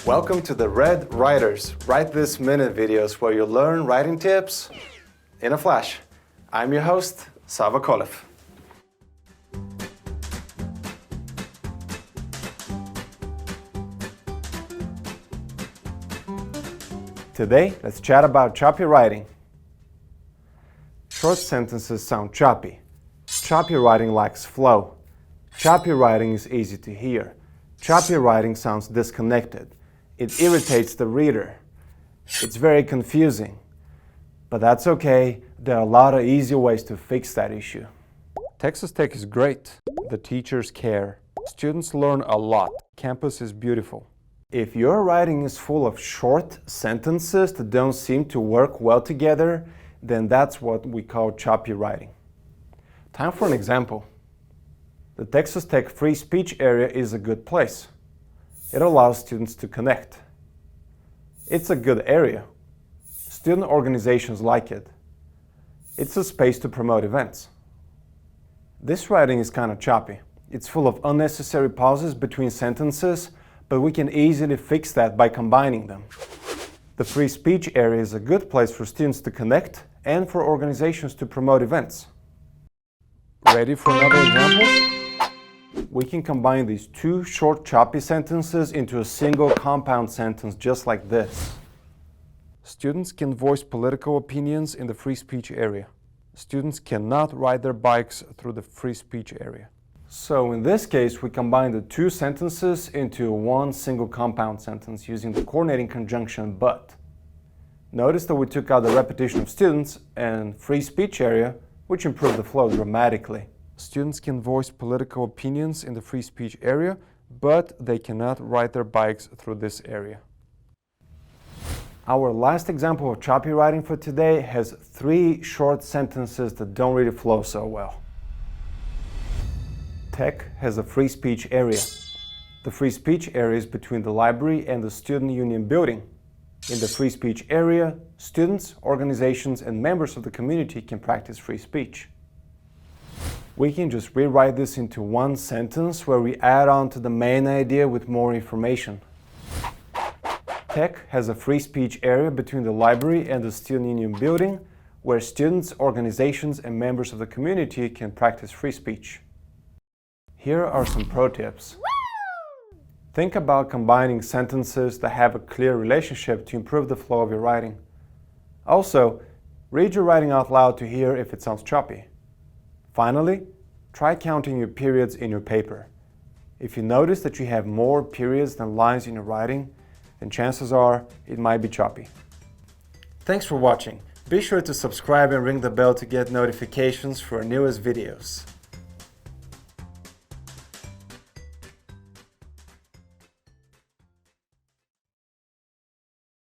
Welcome to the Red Writers Write This Minute videos where you learn writing tips in a flash. I'm your host, Sava Kolev. Today, let's chat about choppy writing. Short sentences sound choppy. Choppy writing lacks flow. Choppy writing is easy to hear. Choppy writing sounds disconnected. It irritates the reader. It's very confusing. But that's okay. There are a lot of easy ways to fix that issue. Texas Tech is great. The teachers care. Students learn a lot. Campus is beautiful. If your writing is full of short sentences that don't seem to work well together, then that's what we call choppy writing. Time for an example. The Texas Tech free speech area is a good place. It allows students to connect. It's a good area. Student organizations like it. It's a space to promote events. This writing is kind of choppy. It's full of unnecessary pauses between sentences, but we can easily fix that by combining them. The free speech area is a good place for students to connect and for organizations to promote events. Ready for another example? We can combine these two short choppy sentences into a single compound sentence just like this. Students can voice political opinions in the free speech area. Students cannot ride their bikes through the free speech area. So in this case, we combine the two sentences into one single compound sentence using the coordinating conjunction but. Notice that we took out the repetition of students and free speech area, which improved the flow dramatically. Students can voice political opinions in the free speech area, but they cannot ride their bikes through this area. Our last example of choppy writing for today has three short sentences that don't really flow so well. Tech has a free speech area. The free speech area is between the library and the student union building. In the free speech area, students, organizations, and members of the community can practice free speech. We can just rewrite this into one sentence where we add on to the main idea with more information. Tech has a free speech area between the library and the student union building where students, organizations, and members of the community can practice free speech. Here are some pro tips. Think about combining sentences that have a clear relationship to improve the flow of your writing. Also, read your writing out loud to hear if it sounds choppy. Finally, try counting your periods in your paper. If you notice that you have more periods than lines in your writing, then chances are it might be choppy. Thanks for watching. Be sure to subscribe and ring the bell to get notifications for our newest videos.